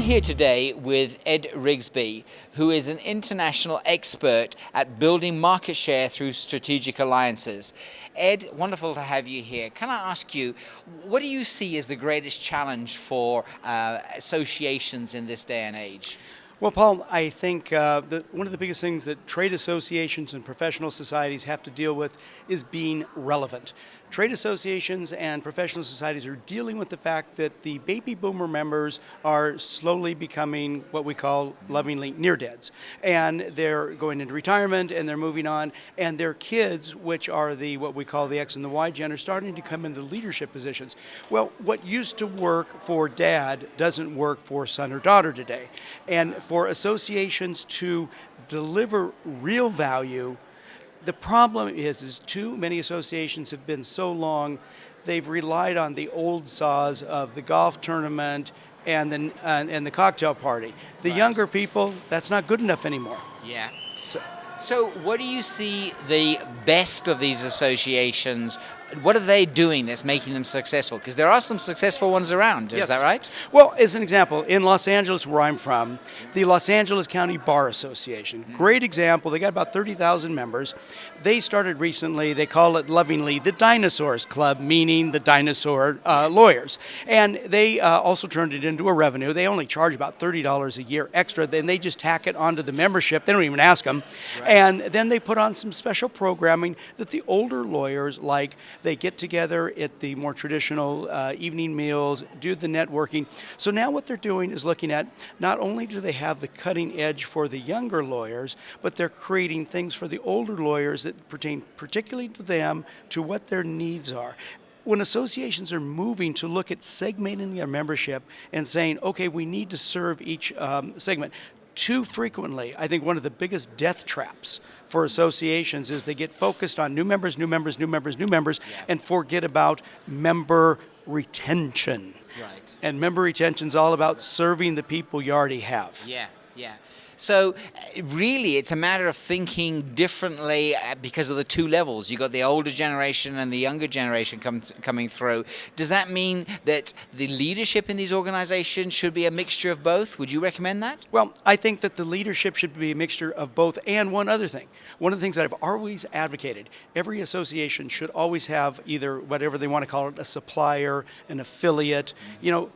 here today with Ed Rigsbee, who is an international expert at building market share through strategic alliances. Ed, wonderful to have you here. Can I ask you, what do you see as the greatest challenge for associations in this day and age? Well, Paul, I think that one of the biggest things that trade associations and professional societies have to deal with is being relevant. Trade associations and professional societies are dealing with the fact that the baby boomer members are slowly becoming what we call lovingly near-deads. And they're going into retirement and they're moving on. And their kids, which are what we call the X and the Y gen, are starting to come into leadership positions. Well, what used to work for dad doesn't work for son or daughter today. And for associations to deliver real value, the problem is too many associations have been so long, they've relied on the old saws of the golf tournament and the cocktail party. The younger people, that's not good enough anymore. Yeah. So what do you see the best of these associations? What are they doing that's making them successful? Because there are some successful ones around, is that right? Well, as an example, in Los Angeles, where I'm from, the Los Angeles County Bar Association, great example. They got about 30,000 members. They started recently, they call it lovingly the Dinosaurs Club, meaning the dinosaur lawyers. And they also turned it into a revenue. They only charge about $30 a year extra, then they just tack it onto the membership. They don't even ask them. Right. And then they put on some special programming that the older lawyers like. They get together at the more traditional evening meals, do the networking. So now what they're doing is looking at, not only do they have the cutting edge for the younger lawyers, but they're creating things for the older lawyers that pertain particularly to them, to what their needs are. When associations are moving to look at segmenting their membership and saying, okay, we need to serve each segment, too frequently, I think one of the biggest death traps for associations is they get focused on new members, and forget about member retention. Right. And member retention is all about serving the people you already have. Yeah. So really, it's a matter of thinking differently because of the two levels. You've got the older generation and the younger generation coming through. Does that mean that the leadership in these organizations should be a mixture of both? Would you recommend that? Well, I think that the leadership should be a mixture of both. And one other thing, one of the things that I've always advocated, every association should always have either whatever they want to call it, a supplier, an affiliate,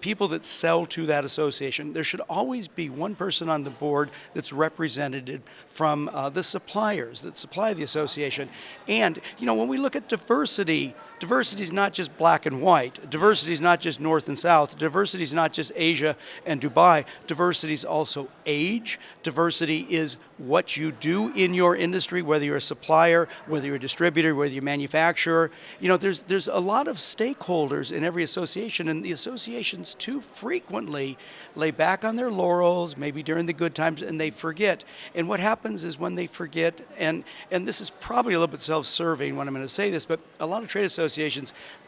people that sell to that association. There should always be one person on the board that's represented from the suppliers that supply the association. And, when we look at diversity is not just black and white. Diversity is not just North and South. Diversity is not just Asia and Dubai. Diversity is also age. Diversity is what you do in your industry, whether you're a supplier, whether you're a distributor, whether you're a manufacturer. There's a lot of stakeholders in every association, and the associations too frequently lay back on their laurels, maybe during the good times, and they forget. And what happens is when they forget, and this is probably a little bit self-serving when I'm going to say this, but a lot of trade associations,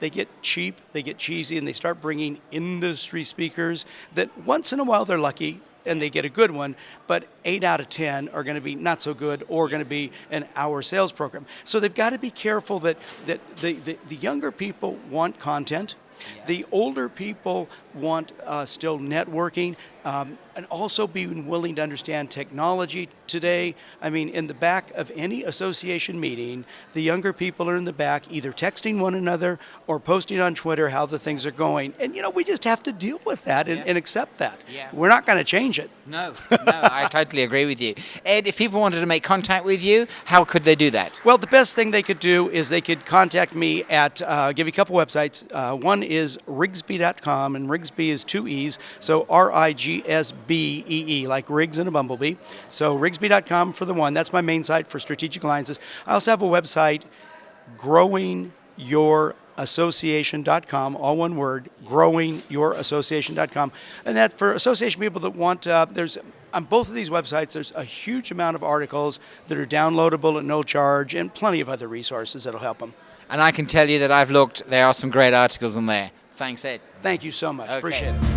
they get cheap, they get cheesy, and they start bringing industry speakers that once in a while they're lucky and they get a good one, but 8 out of 10 are going to be not so good or going to be an hour sales program. So they've got to be careful that the younger people want content. Yeah. The older people want still networking and also being willing to understand technology today. I mean, in the back of any association meeting, the younger people are in the back either texting one another or posting on Twitter how the things are going. And, we just have to deal with that and accept that. Yeah. We're not going to change it. No, I totally agree with you. Ed, if people wanted to make contact with you, how could they do that? Well, the best thing they could do is they could contact me at, give you a couple websites. One is Rigsbee.com, and Rigsbee is 2 E's, so Rigsbee, like Riggs and a bumblebee. So Rigsbee.com for the one. That's my main site for strategic alliances. I also have a website, growingyourassociation.com, all one word, growingyourassociation.com. And that for association people that want, there's on both of these websites, there's a huge amount of articles that are downloadable at no charge and plenty of other resources that'll help them. And I can tell you that I've looked, there are some great articles on there. Thanks, Ed. Thank you so much. Okay. Appreciate it.